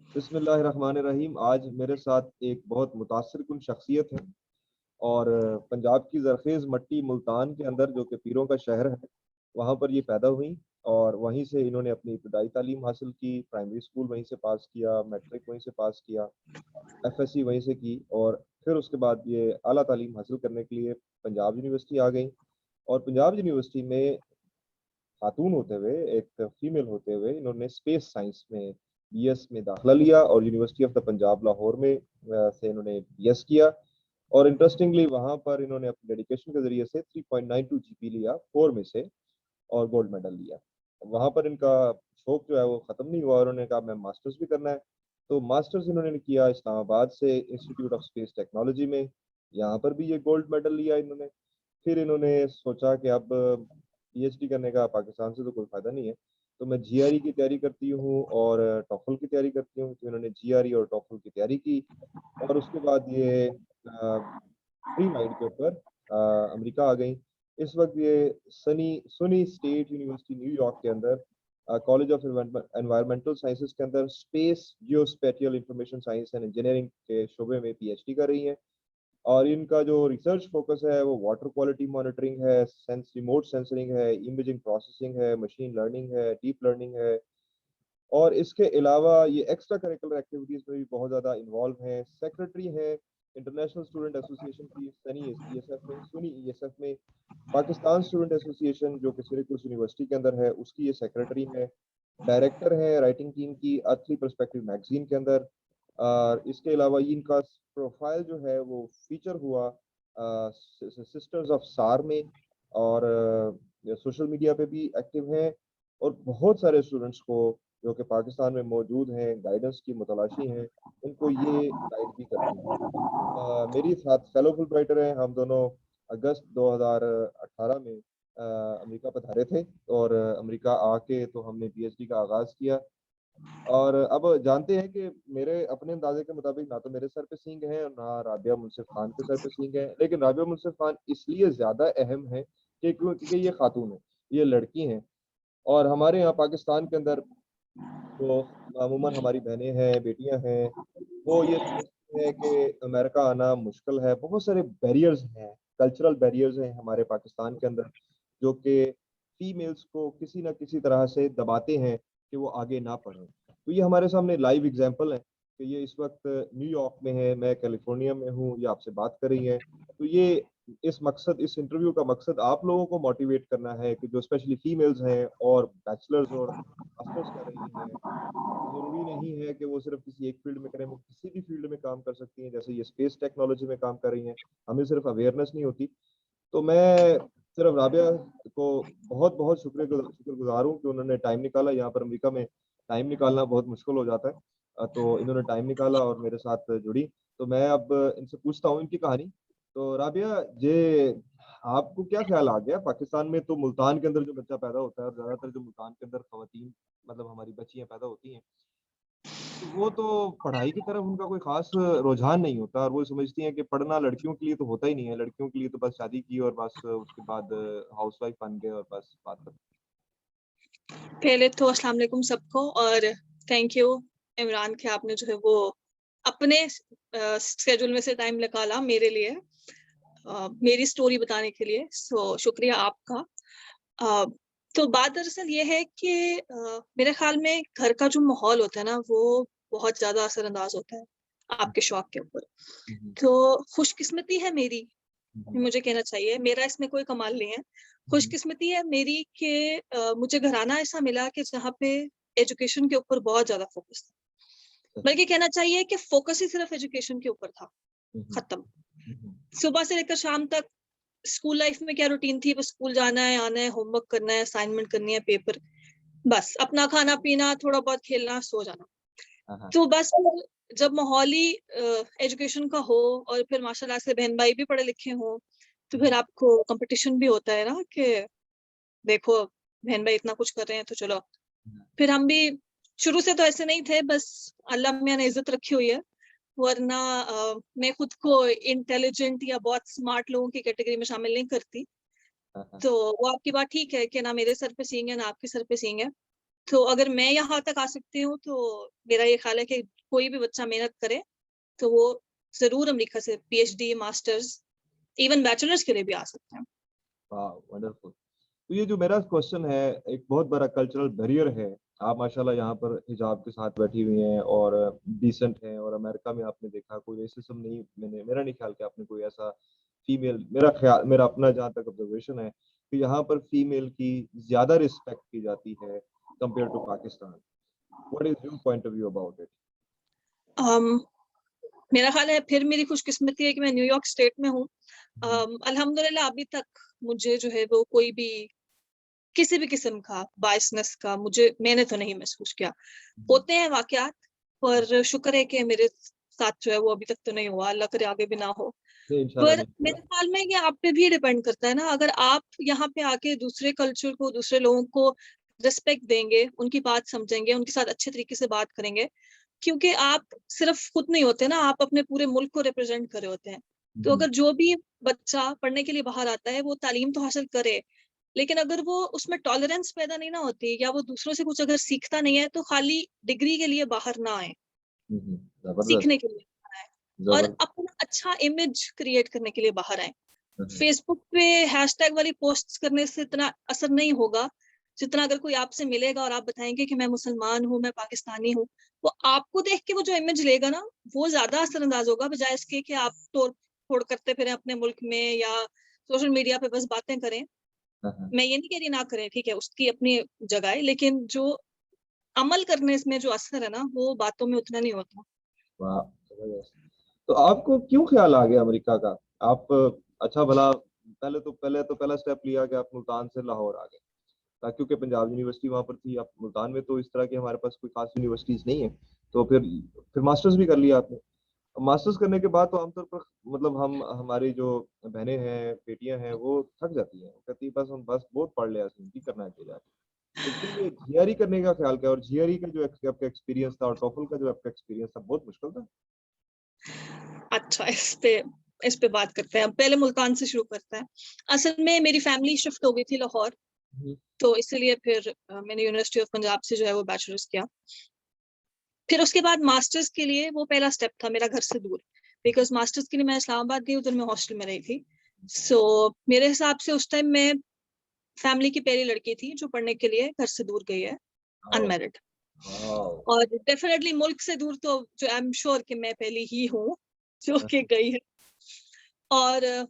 बिस्मिल्लाहिर्रहमानिर्रहीम। आज मेरे साथ एक बहुत मुतासिरकुन शख्सियत है और पंजाब की ज़रख़ेज़ मट्टी मुल्तान के अंदर जो कि पीरों का शहर है, वहाँ पर ये पैदा हुई और वहीं से इन्होंने अपनी इब्तदाई तालीम हासिल की। प्राइमरी स्कूल वहीं से पास किया, मैट्रिक वहीं से पास किया, एफएससी वहीं से की और फिर उसके बाद ये आला तालीम हासिल करने के लिए पंजाब यूनिवर्सिटी आ गई और पंजाब यूनिवर्सिटी में खातून होते हुए, एक फीमेल होते हुए इन्होंने स्पेस साइंस में बीएस में दाखिला लिया और university of the Punjab Lahore में से इन्होंने बीएस किया और इंटरेस्टिंगली वहाँ पर इन्होंने अपनी डेडिकेशन के ज़रिए से 3.92 जीपी लिया 4 में से और गोल्ड मेडल लिया। वहाँ पर इनका शौक जो है वो ख़त्म नहीं हुआ और उन्होंने कहा मैं मास्टर्स भी करना है। तो मास्टर्स इन्होंने किया इस्लामाबाद से इंस्टीट्यूट ऑफ स्पेस टेक्नोलॉजी में, यहाँ पर भी ये गोल्ड मेडल लिया इन्होंने। फिर इन्होंने सोचा कि अब पीएचडी करने का पाकिस्तान से तो कोई फ़ायदा नहीं है, तो मैं जीआरई की तैयारी करती हूँ और टॉफल की तैयारी करती हूँ। तो इन्होंने जीआरई और टॉफल की तैयारी की और उसके बाद ये प्री माइंड के ऊपर अमेरिका आ गई। इस वक्त ये सुनी स्टेट यूनिवर्सिटी न्यूयॉर्क के अंदर कॉलेज ऑफ एनवायरमेंटल साइंसेज के अंदर space geospatial information science and engineering के शोबे में पीएचडी कर रही हैं और इनका जो रिसर्च फोकस है वो वाटर क्वालिटी मॉनिटरिंग है, रिमोट सेंसरिंग है, इमेजिंग प्रोसेसिंग है, मशीन लर्निंग है, डीप लर्निंग है और इसके अलावा ये एक्स्ट्रा करिकुलर एक्टिविटीज़ में भी बहुत ज़्यादा इन्वॉल्व हैं। सेक्रेटरी हैं इंटरनेशनल स्टूडेंट एसोसिएशन की सुनी ईएसएफ में, पाकिस्तान स्टूडेंट एसोसिएशन जो कि सिरैक्यूज़ यूनिवर्सिटी के अंदर है, उसकी ये सेक्रेटरी हैं। डायरेक्टर हैं राइटिंग टीम की अर्थ पर्सपेक्टिव मैगज़ीन के अंदर। इसके अलावा ये इनका प्रोफाइल जो है वो फीचर हुआ सिस्टर्स ऑफ सार में और सोशल मीडिया पे भी एक्टिव हैं और बहुत सारे स्टूडेंट्स को जो कि पाकिस्तान में मौजूद हैं, गाइडेंस की मुतलाशी हैं, उनको ये गाइड भी करती हैं। मेरी साथ फेलो फुल राइटर हैं, हम दोनों अगस्त 2018 में अमेरिका पधारे थे और अमेरिका आके तो हमने पीएचडी का आगाज़ किया और अब जानते हैं कि मेरे अपने अंदाजे के मुताबिक ना तो मेरे सर पे सींग है और ना राबिया मुनसिफ खान के सर पे सींग है, लेकिन राबिया मुनसिफ खान इसलिए ज़्यादा अहम है कि क्योंकि ये खातून है, ये लड़की हैं और हमारे यहाँ पाकिस्तान के अंदर जो अमूमन हमारी बहनें हैं, बेटियाँ हैं, वो ये समझती हैं कि अमेरिका आना मुश्किल है, बहुत सारे बैरियर्स हैं, कल्चरल बैरियर्स हैं हमारे पाकिस्तान के अंदर, जो कि फीमेल्स को किसी न किसी तरह से दबाते हैं कि वो आगे ना बढ़ें। तो ये हमारे सामने लाइव एग्ज़ाम्पल है कि ये इस वक़्त न्यूयॉर्क में है, मैं कैलिफ़ोर्निया में हूँ, ये आपसे बात कर रही हैं। तो ये इस इंटरव्यू का मकसद आप लोगों को मोटिवेट करना है कि जो स्पेशली फीमेल्स हैं और बैचलर्स और मास्टर्स कर रही हैं, ज़रूरी नहीं है कि वो सिर्फ़ किसी एक फ़ील्ड में करें, वो किसी भी फ़ील्ड में काम कर सकती हैं, जैसे ये स्पेस टेक्नोलॉजी में काम कर रही हैं, हमें सिर्फ़ अवेयरनेस नहीं होती। तो मैं सिर्फ़ राबिया को बहुत-बहुत शुक्रगुज़ार हूँ कि उन्होंने टाइम निकाला, यहाँ पर अमेरिका में टाइम निकालना बहुत मुश्किल हो जाता है। तो इन्होंने टाइम निकाला और मेरे साथ जुड़ी, तो मैं अब इनसे पूछता हूँ इनकी कहानी। तो राबिया जे आपको क्या ख़्याल आ गया पाकिस्तान में तो मुल्तान के अंदर जो बच्चा पैदा होता है और ज़्यादातर जो मुल्तान के अंदर ख़वातीन मतलब हमारी बच्चियाँ पैदा होती हैं, तो वो तो पढ़ाई की तरफ उनका कोई ख़ास रुझान नहीं होता और वो समझती हैं कि पढ़ना लड़कियों के लिए तो होता ही नहीं है, लड़कियों के लिए तो बस शादी की और बस उसके बाद हाउसवाइफ बन गए और बस बात खत्म। पहले तो अस्सलाम वालेकुम सबको और थैंक यू इमरान कि आपने जो है वो अपने स्केड्यूल में से टाइम निकाला मेरे लिए मेरी स्टोरी बताने के लिए। सो शुक्रिया आपका। अ, तो बात दरअसल ये है कि मेरे ख्याल में घर का जो माहौल होता है ना वो बहुत ज़्यादा असरअंदाज होता है हुँ, आपके शौक के ऊपर। हुँ, हुँ, तो खुशकिस्मती है मेरी, हुँ, हुँ, मुझे कहना चाहिए, मेरा इसमें कोई कमाल नहीं है। हुँ, खुशकिस्मती है मेरी कि मुझे घराना ऐसा मिला कि जहाँ पे एजुकेशन के ऊपर बहुत ज़्यादा फ़ोकस था। सच बल्कि कहना चाहिए कि फ़ोकस ही सिर्फ़ एजुकेशन के ऊपर था, हुँ, हुँ, खत्म। हुँ, हुँ, सुबह से लेकर शाम तक स्कूल लाइफ़ में क्या रूटीन थी, बस स्कूल जाना है, आना है, होमवर्क करना है, असाइनमेंट करनी है, पेपर, बस अपना खाना-पीना, थोड़ा बहुत खेलना, सो जाना। हाँ, हाँ, तो बस फिर जब माहौल ही एजुकेशन का हो और फिर माशाल्लाह से बहन-भाई भी पढ़े लिखे हों, तो हुँ, फिर हुँ, आपको कॉम्पिटिशन भी होता है ना कि देखो बहन-भाई इतना कुछ कर रहे हैं तो चलो। हुँ, फिर हम भी शुरू से तो ऐसे नहीं थे, बस अल्लाह मियाँ ने इज़्ज़त रखी हुई है, वरना मैं खुद को इंटेलिजेंट या बहुत स्मार्ट लोगों की कैटेगरी में शामिल नहीं करती। हाँ, हाँ, तो वो आपकी बात ठीक है कि ना मेरे सर पे सींग है, ना आपके सर पे सींग है। तो अगर मैं यहाँ तक आ सकती हूँ तो मेरा ये ख्याल है कि कोई भी बच्चा मेहनत करे तो वो जरूर अमेरिका से PhD, मास्टर्स, इवन बैचलर्स के लिए भी आ सकते हैं। वाह, वंडरफुल। तो ये जो मेरा क्वेश्चन है, एक बहुत बड़ा कल्चरल बैरियर है। आप माशाल्लाह यहाँ पर हिजाब के साथ बैठी हुई हैं और डिसेंट हैं, और अमेरिका में आपने देखा कोई रेसिज्म नहीं, मेरा नहीं ख्याल कि आपने कोई ऐसा फीमेल, मेरा अपना जहाँ तक ऑब्जर्वेशन है कि यहाँ पर फीमेल की ज्यादा रिस्पेक्ट की जाती है compare to Pakistan. What is your point of view about it? मेरा ख्याल है फिर मेरी खुशकिस्मती है कि मैं न्यूयॉर्क स्टेट में हूँ। अल्हम्दुलिल्लाह अभी तक मुझे जो है वो कोई भी किसी भी किस्म का बायसनेस का मैंने तो नहीं महसूस किया। होते हैं वाकयात, पर शुक्र है कि मेरे साथ जो है वो अभी तक तो नहीं हुआ, अल्लाह करे आगे भी ना हो। नहीं, इंशाल्लाह पर नहीं मेरे होगा। ख्याल में ये आप पे भी डिपेंड करता है ना, अगर आप यहाँ पे आके दूसरे कल्चर को, दूसरे लोगों को रिस्पेक्ट देंगे, उनकी बात समझेंगे, उनके साथ अच्छे तरीके से बात करेंगे, क्योंकि आप सिर्फ खुद नहीं होते ना, आप अपने पूरे मुल्क को रिप्रेजेंट कर रहे होते हैं। तो अगर जो भी बच्चा पढ़ने के लिए बाहर आता है वो तालीम तो हासिल करे, लेकिन अगर वो उसमें टॉलरेंस पैदा नहीं ना होती, या वो दूसरों से कुछ अगर सीखता नहीं है, तो खाली डिग्री के लिए बाहर ना आए, जबरदस्त, सीखने के लिए बाहर आए और जबरदस्त। अपना अच्छा इमेज क्रिएट करने के लिए बाहर आए। फेसबुक पे हैशटैग वाली पोस्ट्स करने से इतना असर नहीं होगा जितना अगर कोई आपसे मिलेगा और आप बताएंगे कि मैं मुसलमान हूँ, मैं पाकिस्तानी हूँ, वो आपको देख के वो जो इमेज लेगा ना, वो ज्यादा असरअंदाज होगा, बजाय इसके कि आप तोड़ फोड़ करते फिरें अपने मुल्क में या सोशल मीडिया पे बस बातें करें। मैं ये नहीं कह रही ना करें, ठीक है, उसकी अपनी जगह है, लेकिन जो अमल करने इसमें जो असर है ना, वो बातों में उतना नहीं होता। वाह, जबरदस्त। तो आपको क्यों ख्याल आ गया अमेरिका का? आप अच्छा भला पहला स्टेप लिया कि आप मुल्तान से लाहौर आ गए, क्योंकि पंजाब यूनिवर्सिटी वहाँ पर थी। आप मुल्तान में तो इस तरह की हमारे पास कोई खास यूनिवर्सिटीज नहीं है। तो फिर मास्टर्स भी कर लिया आपने। मास्टर्स करने के बाद तो आमतौर पर मतलब हमारी जो बहनें हैं, बेटियां हैं, वो थक जाती हैं, वो कहती है बस हम बस बहुत पढ़ लिया, की करना है चाहिए। तो फिर ये जीआरई करने का ख्याल क्या? और जीआरई का जो आपका एक्सपीरियंस था और टोफल का जो आपका एक्सपीरियंस था, बहुत मुश्किल था। अच्छा, इस पे बात करते हैं। पहले मुल्तान से शुरू करते हैं। असल में मेरी फैमिली शिफ्ट हो गई थी लाहौर, तो इसलिए फिर मैंने यूनिवर्सिटी ऑफ पंजाब से जो है वो बैचलर्स किया। फिर उसके बाद मास्टर्स के लिए वो पहला स्टेप था मेरा घर से दूर, बिकॉज मास्टर्स के लिए मैं इस्लामाबाद गई, उधर मैं हॉस्टल में रही थी। सो मेरे हिसाब से उस टाइम मैं फैमिली की पहली लड़की थी जो पढ़ने के लिए घर से दूर गई है, अनमैरिड। वाओ। और डेफिनेटली मुल्क से दूर तो जो आई एम श्योर कि मैं पहली ही हूँ जो कि गई है। और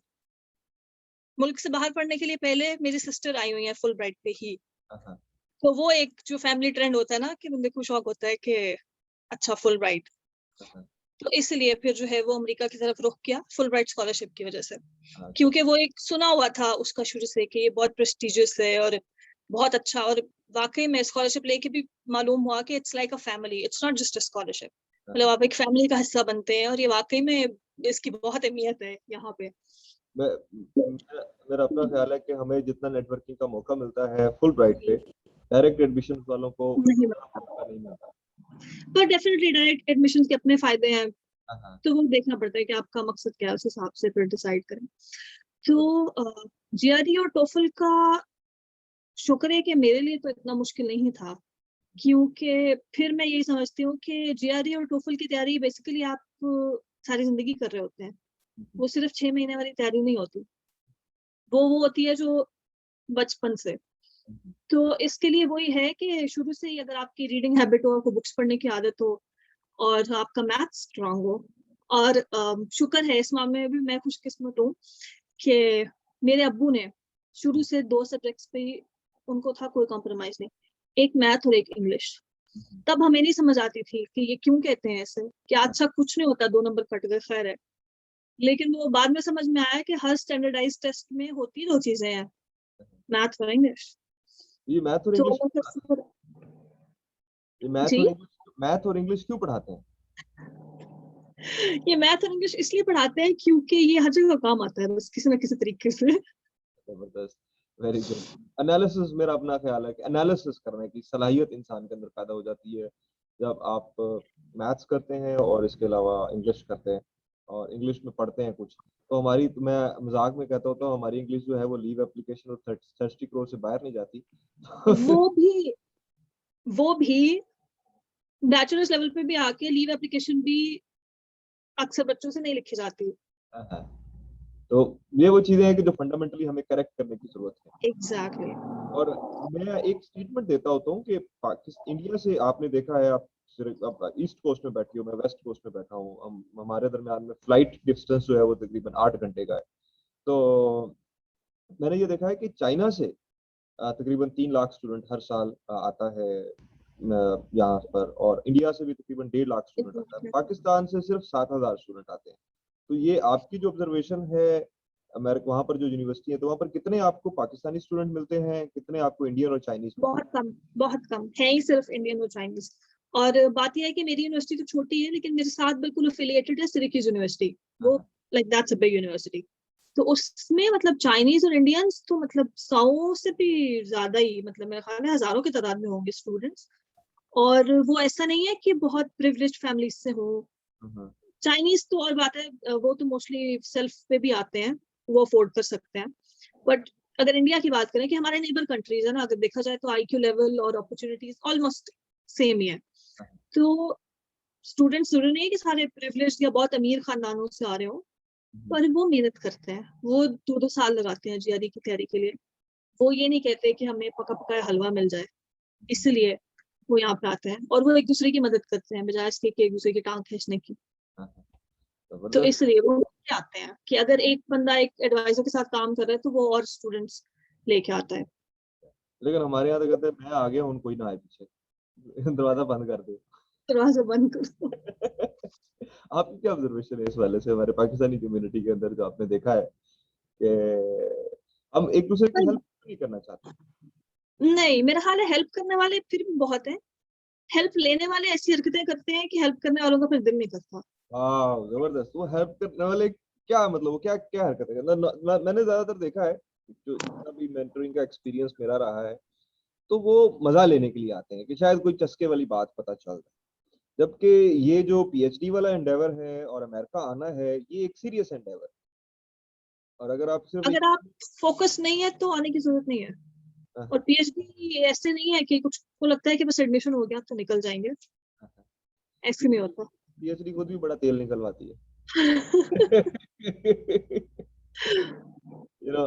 मुल्क से बाहर पढ़ने के लिए पहले मेरी सिस्टर आई हुई है फुल ब्राइट पे ही। तो वो एक जो फैमिली ट्रेंड होता है ना कि बंदे को शौक होता है कि अच्छा फुल ब्राइट, तो इसलिए फिर जो है वो अमेरिका की तरफ रुख किया फुल ब्राइट स्कॉलरशिप की वजह से, क्योंकि वो एक सुना हुआ था उसका शुरू से कि ये बहुत प्रेस्टिजियस है और बहुत अच्छा। और वाकई में स्कॉलरशिप लेके भी मालूम हुआ कि it's like a family, it's not just a scholarship, मतलब आप एक फैमिली का हिस्सा बनते हैं, और ये वाकई में इसकी बहुत अहमियत है यहाँ पे। मेरा अपना ख्याल है कि हमें जितना नेटवर्किंग का मौका मिलता है फुल ब्राइट पे, डायरेक्ट एडमिशन वालों को नहीं, मौका नहीं मिलता। पर डेफिनेटली डायरेक्ट एडमिशन के अपने फायदे हैं, हाँ, तो वो देखना पड़ता है कि आपका मकसद क्या है, उस हिसाब से फिर डिसाइड करें। तो जीआरई और टोफल का शुक्र है कि मेरे लिए तो इतना मुश्किल नहीं था, क्योंकि फिर मैं यही समझती हूँ कि जीआरई और टोफल की तैयारी बेसिकली आप सारी जिंदगी कर रहे होते हैं, वो सिर्फ 6 महीने वाली तैयारी नहीं होती, वो होती है जो बचपन से। तो इसके लिए वही है कि शुरू से ही अगर आपकी रीडिंग हैबिट हो, आपको बुक्स पढ़ने की आदत हो, और आपका मैथ स्ट्रांग हो, और शुक्र है इस मामले में भी मैं खुशकिस्मत हूँ कि मेरे अब्बू ने शुरू से 2 सब्जेक्ट्स पे ही उनको था, कोई कॉम्प्रोमाइज नहीं, एक मैथ और एक इंग्लिश। तब हमें नहीं समझ आती थी कि ये क्यों कहते हैं ऐसे, कि अच्छा कुछ नहीं होता, 2 नंबर कट गए, खैर है। लेकिन वो बाद में समझ में आया कि हर स्टैंडर्डाइज टेस्ट में होती 2 चीजें हैं, मैथ और इंग्लिश। ये मैथ और तो इंग्लिश, वो फिर ये जी, मैथ और इंग्लिश क्यों पढ़ाते हैं? ये मैथ और इंग्लिश इसलिए पढ़ाते हैं क्योंकि ये हर जगह काम आता है, बस किसी ना किसी तरीके से। जबरदस्त, वेरी गुड। एनालिसिस, मेरा अपना ख्याल है कि एनालिसिस करने की सलाहियत इंसान के अंदर पैदा हो जाती है जब आप मैथ्स करते हैं और इसके अलावा इंग्लिश करते हैं और इंग्लिश में पढ़ते हैं कुछ। तो मैं मजाक में कहता होता हूँ, हमारी इंग्लिश जो है वो लीव एप्लीकेशन और 30 करोड़ से बाहर नहीं जाती। वो भी वो भी बैचलर्स लेवल पे भी आके लीव एप्लीकेशन भी अक्सर बच्चों से नहीं लिखी जाती। हाँ, हाँ। तो ये वो चीजें हैं कि जो फंडामेंटली हमें करेक्ट करने की जरूरत है। एग्जैक्टली। और मैं एक स्टेटमेंट देता होता हूँ कि पाकिस्तान इंडिया से आपने देखा है, आप सिर्फ आप ईस्ट कोस्ट में बैठी हो, मैं वेस्ट कोस्ट में बैठा हूँ, हम हमारे दरमियान में फ्लाइट डिस्टेंस जो है वो तकरीबन 8 घंटे का है। तो मैंने ये देखा है कि चाइना से तकरीबन 3 लाख स्टूडेंट हर साल आता है यहाँ पर, और इंडिया से भी तकरीबन 1.5 लाख स्टूडेंट आता है। पाकिस्तान से सिर्फ 7,000 स्टूडेंट आते हैं। तो ये आपकी जो ऑब्जर्वेशन है अमेरिका, वहाँ पर जो यूनिवर्सिटी है, तो वहाँ पर कितने आपको पाकिस्तानी स्टूडेंट मिलते हैं, कितने आपको इंडियन और चाइनीज मिलते हैं? बहुत कम है ही, सिर्फ इंडियन और चाइनीज। और बात यह है कि मेरी यूनिवर्सिटी तो छोटी है, लेकिन मेरे साथ बिल्कुल अफिलिएटेड है सिरैक्यूज यूनिवर्सिटी। वो like that's a big university. तो उसमें मतलब चाइनीज और इंडियंस तो मतलब 100 से भी ज्यादा ही, मतलब मेरे ख्याल में हजारों की तादाद में होंगे स्टूडेंट्स। और वो ऐसा नहीं है कि बहुत प्रिविलेज्ड फैमिली से हो। चाइनीज तो और बात है, वो तो मोस्टली सेल्फ पे भी आते हैं, वो अफोर्ड कर सकते हैं। बट अगर इंडिया की बात करें कि हमारे नेबर कंट्रीज है ना, अगर देखा जाए तो आईक्यू लेवल और अपॉर्चुनिटीज ऑलमोस्ट सेम ही है। तो स्टूडेंट्स जरूरी नहीं है कि सारे प्रिविलेज्ड या बहुत अमीर खानदानों से आ रहे हो, पर वो मेहनत करते हैं, वो 2-2 साल लगाते हैं जीआरई की तैयारी के लिए। वो ये नहीं कहते कि हमें पका पकाया हलवा मिल जाए, इसलिए वो यहाँ पे आते हैं। और वो एक दूसरे की मदद करते हैं बजाय इसके कि एक दूसरे की टांग खींचने की। तो इसलिए वो क्या आते हैं कि अगर एक बंदा एक एडवाइजर के साथ काम कर रहा है तो वो और स्टूडेंट्स लेके आता है। लेकिन हमारे यहाँ तो कहते हैं मैं आ गया हूँ, कोई ना आए पीछे, दरवाजा बंद कर दो। दरवाजा बंद कर दो। आपकी क्या ऑब्जर्वेशन है इस वाले से, हमारे पाकिस्तानी कम्युनिटी के अंदर जो आपने देखा है कि हम एक दूसरे की हेल्प नहीं करना चाहते? नहीं, मेरा ख्याल है हेल्प करने वाले फिर भी बहुत है, हेल्प लेने वाले ऐसी हरकतें करते हैं कि हेल्प करने वालों का फिर दिल नहीं करता। हाँ, जबरदस्त। वो हेल्प करने वाले क्या मतलब, वो क्या क्या हरकत है? मैंने ज्यादातर देखा है, जो जितना भी मेंटरिंग का एक्सपीरियंस मेरा रहा है, तो वो मजा लेने के लिए आते हैं कि शायद कोई चस्के वाली बात पता चल जाए। जबकि ये जो पीएचडी वाला एंडेवर है और अमेरिका आना है, ये एक सीरियस एंडेवर है। और अगर आप सिर्फ अगर आप फोकस नहीं है तो आने की जरूरत नहीं है। और पीएचडी ऐसे नहीं है कि कुछ को लगता है कि बस एडमिशन हो गया तो निकल जाएंगे, ऐसे नहीं होता। पीएचडी खुद भी बड़ा तेल निकलवाती है।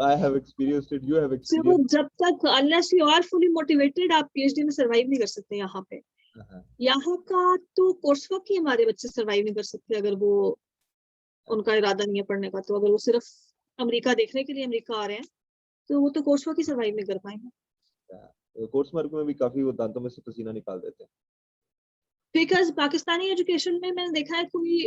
I have experienced it, you have तो experienced जब तक unless you are fully motivated आप पीएचडी में सरवाइव नहीं कर सकते यहाँ पे। it। यहाँ का तो कोर्स वर्क ही हमारे बच्चे सरवाइव नहीं कर सकते अगर वो उनका इरादा नहीं है पढ़ने का। तो अगर वो सिर्फ अमेरिका देखने के लिए अमेरिका आ रहे हैं तो वो तो कोर्स वर्क ही सरवाइव नहीं कर पाएंगे। कोर्स मार्क में भी काफी वो दांतों में से पसीना निकाल देते बिकॉज पाकिस्तानी एजुकेशन में मैंने देखा है कोई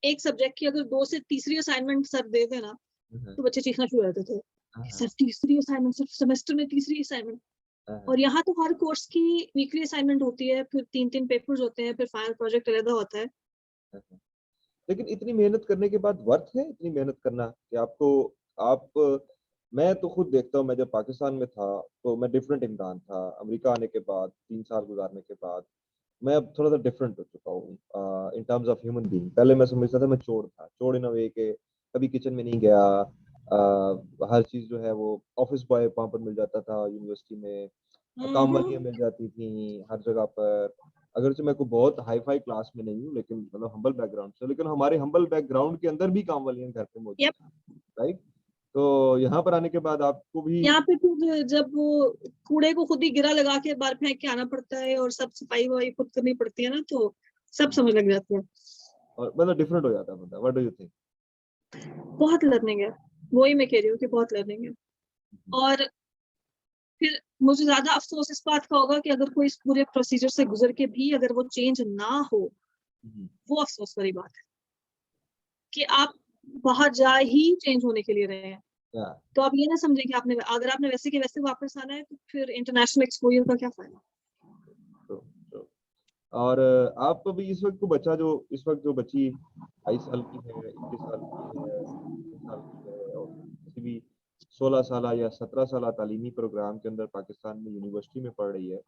एक सब्जेक्ट की अगर 2 से तीसरी असाइनमेंट सर दे देना हैं। तो बच्चे चीखना शुरू कर देते थे, सर तीसरी असाइनमेंट, सर सेमेस्टर में तीसरी असाइनमेंट। और यहाँ तो हर कोर्स की वीकली असाइनमेंट होती है, फिर 3-3 पेपर्स होते हैं, फिर फाइनल प्रोजेक्ट अलग होता है। लेकिन इतनी मेहनत करने के बाद वर्थ है इतनी मेहनत करना कि आपको आप मैं तो खुद देखता हूँ, मैं जब पाकिस्तान में था तो मैं डिफरेंट इंसान था। अमेरिका आने के बाद 3 साल गुजारने के बाद मैं अब थोड़ा सा डिफरेंट हो चुका हूँ in terms of human being. पहले मैं समझता था मैं चोर था, चोर इन अ वे के कभी किचन में नहीं गया। हर चीज जो है वो ऑफिस बॉय वहां पर मिल जाता था यूनिवर्सिटी में, काम वालियाँ मिल जाती थी हर जगह पर। अगर से मैं कोई बहुत हाई फाई क्लास में नहीं हूँ, लेकिन मतलब हम्बल बैकग्राउंड से, लेकिन हमारे हम्बल बैकग्राउंड के अंदर भी काम वालियाँ घर पे मौजूद, यप। राइट? तो यहाँ पर आने के बाद आपको भी यहाँ पे खुद जब वो कूड़े को खुद ही गिरा लगा के बाहर फेंक के आना पड़ता है और सब सफाई वफाई खुद करनी पड़ती है ना, तो सब समझ लग जाती है। और मतलब डिफरेंट हो जाता है बंदा। What do you think? बहुत लर्निंग है, वही मैं कह रही हूँ कि बहुत लर्निंग है। और फिर मुझे ज्यादा अफसोस इस बात का होगा कि अगर कोई इस पूरे प्रोसीजर से गुजर के भी अगर वो चेंज ना हो, वो अफसोस वाली बात है कि आप बाहर जा ही चेंज होने के लिए रहे हैं। तो आप ये ना समझें कि आपने अगर आपने वैसे के वैसे वापस आना है तो फिर इंटरनेशनल एक्सपोजर का क्या फायदा। तो और आप अभी इस वक्त को बच्चा जो इस वक्त जो बच्ची 22 साल की है, 21 साल की है, 19 साल की है, और किसी भी 16 साल या 17 साल तालीमी प्रोग्राम के अंदर पाकिस्तान में यूनिवर्सिटी में पढ़ रही है,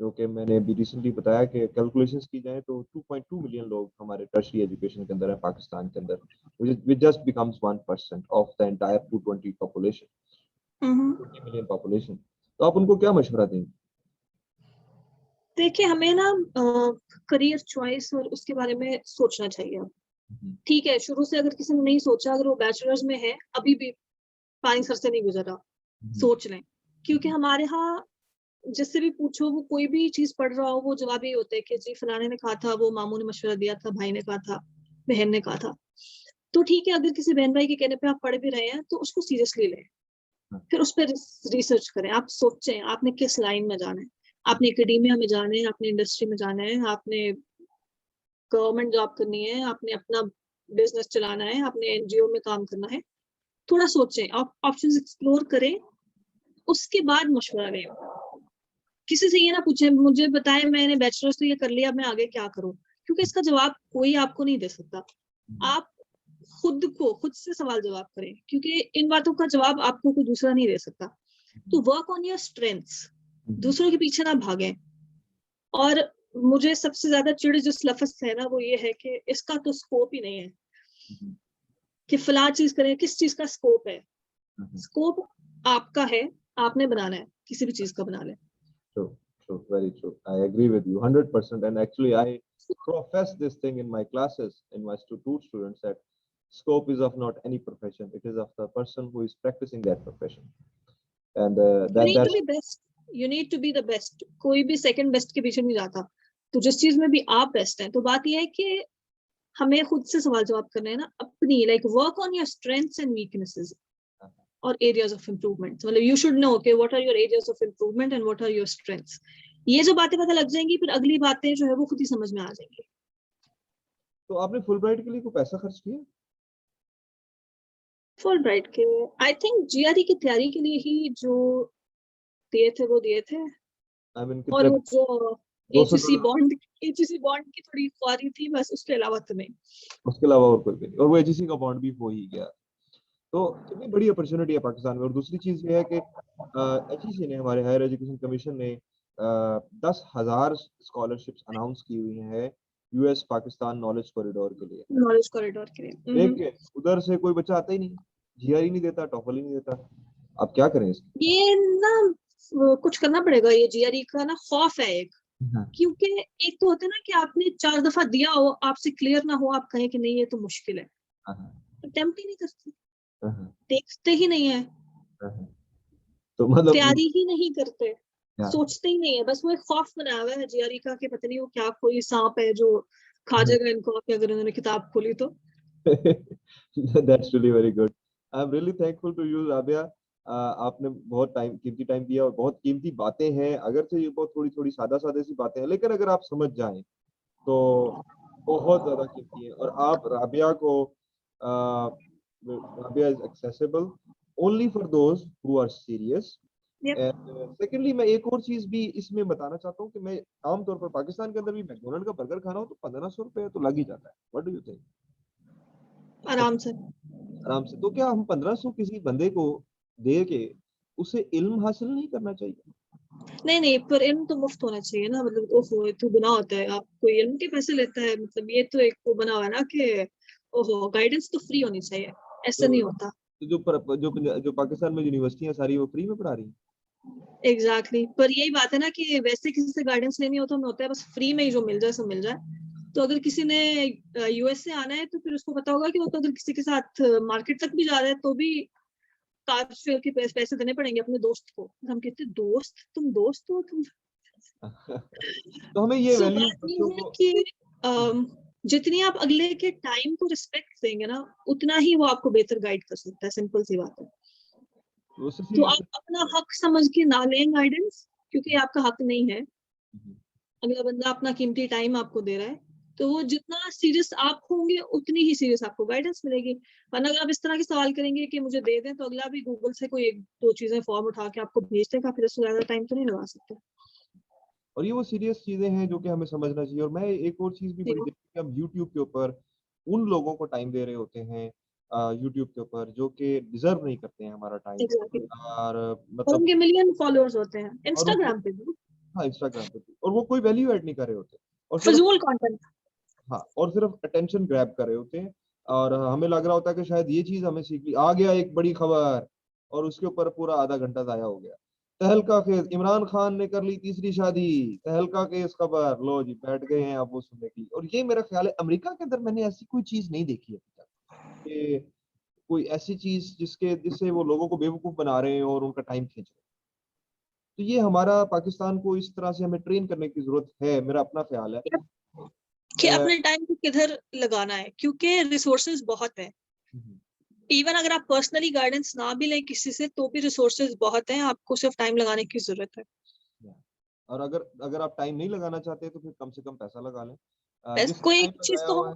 जो कि मैंने भी रिसेंटली बताया कि कैलकुलेशंस की जाए तो 2.2 मिलियन लोग हमारे टर्शियरी एजुकेशन के अंदर है पाकिस्तान के अंदर, which just becomes 1% of the entire 220 population, 20 million population. तो आप उनको क्या मशवरा देंगे? देखिए हमें ना करियर चॉइस और उसके बारे में सोचना चाहिए। ठीक है, शुरू से अगर किसी ने नहीं सोचा, अगर वो बैचलर्स में है, अभी भी पानी सर से नहीं गुजरा, सोच लें। क्योंकि हमारे यहाँ जिससे भी पूछो, वो कोई भी चीज पढ़ रहा हो, वो जवाब यही होता है कि जी फलाने ने कहा था, वो मामू ने मशवरा दिया था, भाई ने कहा था, बहन ने कहा था। तो ठीक है, अगर किसी बहन भाई के कहने पे आप पढ़ भी रहे हैं तो उसको सीरियसली लें, फिर उस पर रिसर्च करें, आप सोचें आपने किस लाइन में जाना है। आपने एकेडमिया में जाना है, आपने इंडस्ट्री में जाना है, आपने गवर्नमेंट जॉब करनी है, आपने अपना बिजनेस चलाना है, आपने एनजीओ में काम करना है। थोड़ा सोचें, आप ऑप्शंस एक्सप्लोर करें, उसके बाद मशवरा लें। किसी से ये ना पूछें मुझे बताएं मैंने बैचलर्स तो ये कर लिया, मैं आगे क्या करूं, क्योंकि इसका जवाब कोई आपको नहीं दे सकता। आप खुद से सवाल जवाब करें, क्योंकि इन बातों का जवाब आपको कोई दूसरा नहीं दे सकता। तो वर्क ऑन योर स्ट्रेंथ्स, दूसरों के पीछे ना भागें। और मुझे सबसे ज्यादा चिढ़ जिस लफ्ज से है ना, वो ये है कि इसका तो स्कोप ही नहीं है कि फला चीज करें। किस चीज का स्कोप है? स्कोप आपका है, आपने बनाना है, किसी भी चीज का बना लें। True, true, very true. I agree with you 100%. And actually, I profess this thing in my classes, in my two students, that scope is of not any profession. It is of the person who is practicing that profession. And you need to that's be best, you need to be the best. कोई भी second best के पीछे नहीं जाता। तो जिस चीज में भी आप बेस्ट हैं, तो बात यह है कि हमें खुद से सवाल जवाब करना है ना अपनी, like work on your strengths and weaknesses और एरियाज ऑफ इम्प्रूवमेंट। मतलब you should know okay what are your areas of improvement and what are your strengths. ये जो बातें पता लग जाएंगी, फिर अगली बातें जो है वो खुद ही समझ में आ जाएंगी। तो आपने फुल ब्राइट के लिए कोई पैसा खर्च किया? फुल ब्राइट के आई थिंक जीआरई की तैयारी के लिए ही जो दिए थे वो दिए थे। आई मीन और कितने? वो जो 200 एचईसी बॉन्ड, एचईसी बॉन्ड की थोड़ी ख्वारी थी, बस उसके अलावा तो नहीं। उसके अलावा और कोई भी नहीं, और वो एचईसी का बॉन्ड भी हो ही गया। तो कितनी बड़ी अपॉर्चुनिटी है पाकिस्तान में। और दूसरी चीज ये है कि एचईसी ने, हमारे हायर एजुकेशन कमीशन ने 10,000 स्कॉलरशिप्स अनाउंस की हुई हैं यूएस पाकिस्तान नॉलेज कॉरिडोर के लिए। नॉलेज कॉरिडोर के लिए। लेकिन उधर से कोई बच्चा आता ही नहीं, जीआरई नहीं देता, टॉफल ही नहीं देता। आप क्या करें इसमें? ये ना कुछ करना पड़ेगा। ये जीआरई का ना खौफ है एक, हाँ, क्योंकि एक तो होता है ना कि आपने 4 दफा दिया हो, आपसे क्लियर ना हो, आप कहें कि नहीं ये तो मुश्किल है, हाँ, अटेम्प्ट ही नहीं करते, हाँ, देखते ही नहीं है, हाँ। तो मतलब तैयारी ही नहीं करते, क्या? सोचते ही नहीं है। बस वो एक खौफ बनाया हुआ है जीआरई का कि पता नहीं वो क्या कोई सांप है जो खा जाएगा इनको अगर उन्होंने किताब खोली तो। That's really very good. I'm really thankful to you, Rabia. आपने बहुत कीमती टाइम दिया और बहुत कीमती बातें हैं। अगर से ये बहुत थोड़ी थोड़ी सादा सादे सी बातें हैं, लेकिन अगर आप समझ जाएं तो बहुत ज्यादा कीमती है। और आप राबिया को, Rabia is accessible only for those who are serious. Yep. And secondly, मैं एक और चीज भी इसमें बताना चाहता हूँ कि मैं आमतौर पर पाकिस्तान के अंदर भी मैकडोनल्ड का बर्गर खाना हो तो 1500 रुपए तो लग ही जाता है। What do you think? आराम से। आराम से। तो क्या हम 1500 किसी बंदे को दे के उसे इल्म हासिल नहीं करना चाहिए? नहीं नहीं, पर इल्म तो मुफ्त होना चाहिए ना। मतलब ओहो तो गुनाह होता है, आप कोई इल्म के पैसे लेता है, मतलब ये तो एक वो बना हुआ है ना कि ओहो गाइडेंस तो फ्री होनी चाहिए। ऐसा नहीं तो, होता। जो पाकिस्तान में यूनिवर्सिटियां सारी वो फ्री में पढ़ा रही हैं। एग्जैक्टली पर यही बात है ना कि वैसे किसी से गाइडेंस लेनी हो तो हमें होता है बस फ्री में ही जो मिल जाए सब मिल जाए। तो अगर किसी ने यूएस से आना है तो फिर उसको पता होगा कि वो तो अगर किसी के साथ मार्केट तक भी जा रहा है तो भी कार फेयर के पैसे देने पड़ेंगे अपने दोस्त को। हम कहते हैं दोस्त, तुम दोस्त हो तुम। तो हमें ये सो वैल्यू बात ये बच्चों है को। कि जितनी आप अगले के टाइम को रिस्पेक्ट देंगे ना, उतना ही वो आपको बेहतर गाइड कर सकता है। सिंपल सी बात है। तो उससे तो सीरियस। आप अपना हक समझ के ना लें गाइडेंस, क्योंकि ये आपका हक नहीं है। अगला बंदा अपना कीमती टाइम आपको दे रहा है, तो वो जितना सीरियस आप होंगे उतनी ही सीरियस आपको गाइडेंस मिलेगी। वरना अगर आप इस तरह के सवाल करेंगे कि मुझे दे दें, तो अगला भी गूगल से कोई 1-2 चीजें फॉर्म उठा के आपको भेज देगा, फिर उससे ज्यादा टाइम तो नहीं लगा सकते। और ये वो सीरियस चीजें हैं जो कि हमें समझना चाहिए। और मैं एक और चीज भी बड़ी देखी कि हम यूट्यूब के ऊपर उन लोगों को टाइम दे रहे होते हैं, यूट्यूब के ऊपर, जो कि डिजर्व नहीं करते हैं हमारा टाइम। एग्जैक्टली। और और मतलब, उनके मिलियन फॉलोअर्स होते हैं और वो, इंस्टाग्राम पे भी। हाँ, इंस्टाग्राम पे भी, और वो कोई वैल्यू ऐड नहीं कर रहे होते, और सिर्फ, फजूल कंटेंट। हाँ, और सिर्फ अटेंशन ग्रैब कर रहे होते हैं। और हमें लग रहा होता है कि शायद ये चीज हमें सीख ली, आ गया एक बड़ी खबर, और उसके ऊपर पूरा आधा घंटा जाया हो गया। तहलका केस, इमरान खान ने कर ली तीसरी शादी, तहलका केस खबर, लो जी बैठ गए हैं आप वो सुनने की। और ये मेरा ख्याल है अमेरिका के अंदर मैंने ऐसी कोई चीज नहीं देखी है अभी तक कि कोई ऐसी चीज जिससे वो लोगों को बेवकूफ बना रहे हैं और उनका टाइम खींच रहे हैं। तो ये हमारा पाकिस्तान को इस तरह से हमें ट्रेन करने की जरूरत है, मेरा अपना ख्याल है। कि अपने टाइम को किधर लगाना है, क्योंकि रिसोर्सेज बहुत है। इवन अगर आप पर्सनली गाइडेंस ना भी लें किसी से तो भी रिसोर्सेज बहुत हैं, आपको सिर्फ टाइम लगाने की जरूरत है। और अगर आप टाइम नहीं लगाना चाहते तो फिर कम से कम पैसा लगा लें। बस कोई एक चीज तो हो,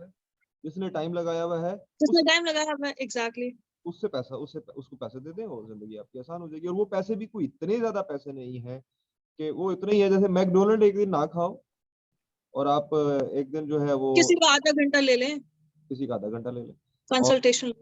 जिसने टाइम लगाया हुआ है जिसने टाइम लगाया है, एग्जैक्टली उसको पैसे दे दें और जिंदगी आपकी आसान हो जाएगी। और वो पैसे भी कोई इतने ज्यादा पैसे नहीं है कि वो इतने ही है जैसे मैकडोनल्ड एक दिन ना खाओ और आप एक दिन जो है वो किसी का आधा घंटा ले लें, किसी का आधा घंटा ले लें कंसल्टेशन।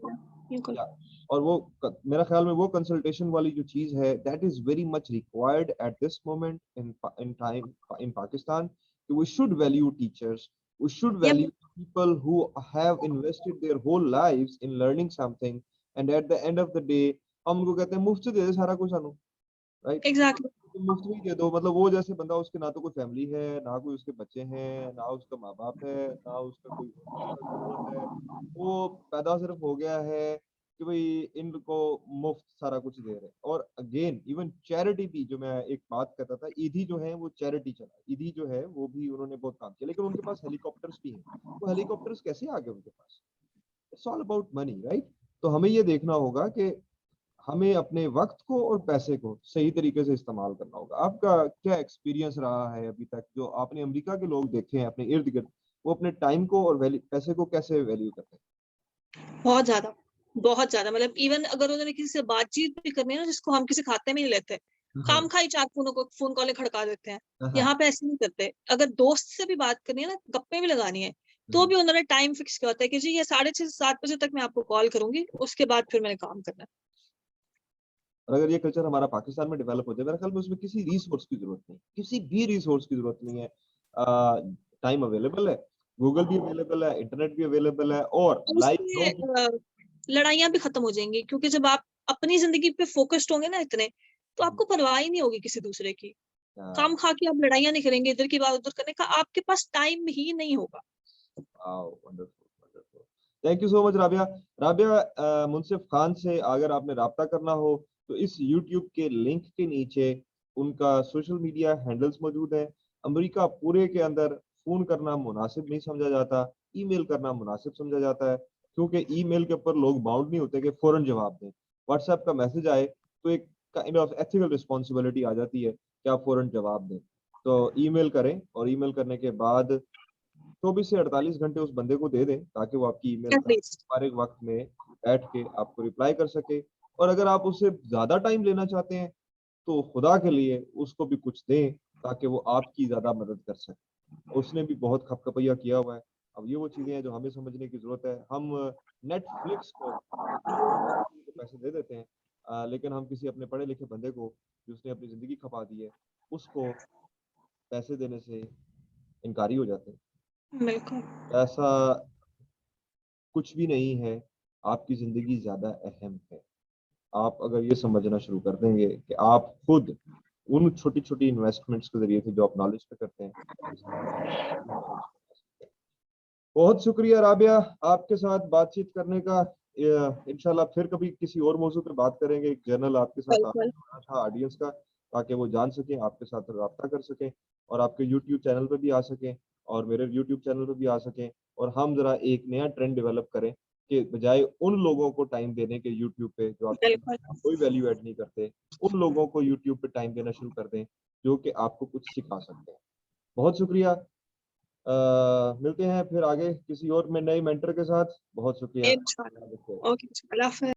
और वो मेरा ख्याल में वो कंसल्टेशन वाली जो चीज है that is very much required at this moment in time in Pakistan. We should value teachers, we should value people who have invested their whole lives in learning something, and at the end of the day हम उनको कहते हैं मुफ्त दे दे सारा कुछ सानू, right? Exactly. तो मुफ्त में दे दो, मतलब वो जैसे बंदा उसके ना तो कोई फैमिली है, ना कोई उसके बच्चे हैं, ना उसका माँ बाप है, ना उसका कोई जरूरत है, वो पैदा सिर्फ हो गया है कि भाई इनको मुफ्त सारा कुछ दे रहे हैं। और अगेन इवन चैरिटी भी, जो मैं एक बात कहता था, ईदी जो है वो चैरिटी चला, ईदी जो है वो भी उन्होंने बहुत काम किया, लेकिन उनके पास हेलीकॉप्टर्स भी हैं। वो हेलीकॉप्टर्स कैसे आ गए उनके पास? It's all about money, right? तो हमें ये देखना होगा कि हमें अपने वक्त को और पैसे को सही तरीके से इस्तेमाल करना होगा। आपका क्या एक्सपीरियंस रहा है अभी तक, जो आपने अमेरिका के लोग देखे हैं अपने इर्द गिर्द, वो अपने टाइम को और पैसे को कैसे वैल्यू करते हैं? बहुत ज्यादा, बहुत ज्यादा। मतलब इवन अगर उन्होंने किसी से बातचीत भी करनी है ना, जिसको हम किसी खाते में नहीं लेते, खाम खाई चार फोन कॉलें खड़का देते हैं। यहाँ पे ऐसे नहीं करते। अगर दोस्त से भी बात करनी है ना, गप्पे भी लगानी है, तो भी उन्होंने टाइम फिक्स किया होता है कि जी ये 6:30 से 7 बजे तक मैं आपको कॉल करूंगी, उसके बाद फिर मैंने काम करना है। और अगर ये कल्चर हमारा पाकिस्तान में डेवलप हो जाए, मेरे ख्याल में उसमें किसी रिसोर्स की जरूरत नहीं, किसी भी रिसोर्स की जरूरत नहीं है। टाइम अवेलेबल है, गूगल भी अवेलेबल है, इंटरनेट भी अवेलेबल है, और लाइव लड़ाइयां भी खत्म हो जाएंगी, क्योंकि जब आप अपनी जिंदगी पे फोकस्ड होंगे ना इतने, तो आपको परवाह ही नहीं होगी किसी दूसरे की। काम खा के आप लड़ाइयां नहीं करेंगे, इधर की बात उधर करने का आपके पास टाइम ही नहीं होगा। Thank you so much Rabia. Rabia, Munsif Khan से अगर आपने राब्ता करना हो तो इस यूट्यूब के लिंक के नीचे उनका सोशल मीडिया हैंडल्स मौजूद है। अमेरिका पूरे के अंदर फोन करना मुनासिब नहीं समझा जाता, ईमेल करना मुनासिब समझा जाता है, क्योंकि ईमेल के ऊपर लोग बाउंड नहीं होते कि फौरन जवाब दें। व्हाट्सएप का मैसेज आए तो एक काइंड ऑफ एथिकल रिस्पॉन्सिबिलिटी आ जाती है कि आप फौरन जवाब दें। तो ईमेल करें, और ईमेल करने के बाद 24 से 48 घंटे उस बंदे को दे दें ताकि वो आपकी ईमेल का फारिग वक्त में बैठ के आपको रिप्लाई कर सके। और अगर आप उससे ज्यादा टाइम लेना चाहते हैं तो खुदा के लिए उसको भी कुछ दें ताकि वो आपकी ज्यादा मदद कर सके। उसने भी बहुत खपखपैया किया हुआ है। अब ये वो चीजें हैं जो हमें समझने की जरूरत है। हम नेटफ्लिक्स को पैसे दे देते हैं, लेकिन हम किसी अपने पढ़े लिखे बंदे को जिसने अपनी जिंदगी खपा दी है उसको पैसे देने से इनकारी हो जाते हैं। बिल्कुल ऐसा कुछ भी नहीं है, आपकी जिंदगी ज्यादा अहम है। आप अगर ये समझना शुरू कर देंगे कि आप खुद उन छोटी छोटी इन्वेस्टमेंट्स के जरिए से जो आप नॉलेज पे करते हैं, बहुत शुक्रिया राबिया आपके साथ बातचीत करने का। इंशाल्लाह फिर कभी किसी और मौजू पे बात करेंगे। एक जर्नल आपके साथ आना था ऑडियंस का, ताकि वो जान सकें, आपके साथ रब्ता कर सकें, और आपके यूट्यूब चैनल पे भी आ सकें और मेरे यूट्यूब चैनल पे भी आ सकें, और हम जरा एक नया ट्रेंड डेवलप करें कि बजाय उन लोगों को टाइम देने के यूट्यूब पे जो आपकी कोई वैल्यू ऐड नहीं करते, उन लोगों को यूट्यूब पे टाइम देना शुरू कर दें जो कि आपको कुछ सिखा सकते हैं। बहुत शुक्रिया। मिलते हैं फिर आगे किसी और में नए मेंटर के साथ। बहुत शुक्रिया। ओके,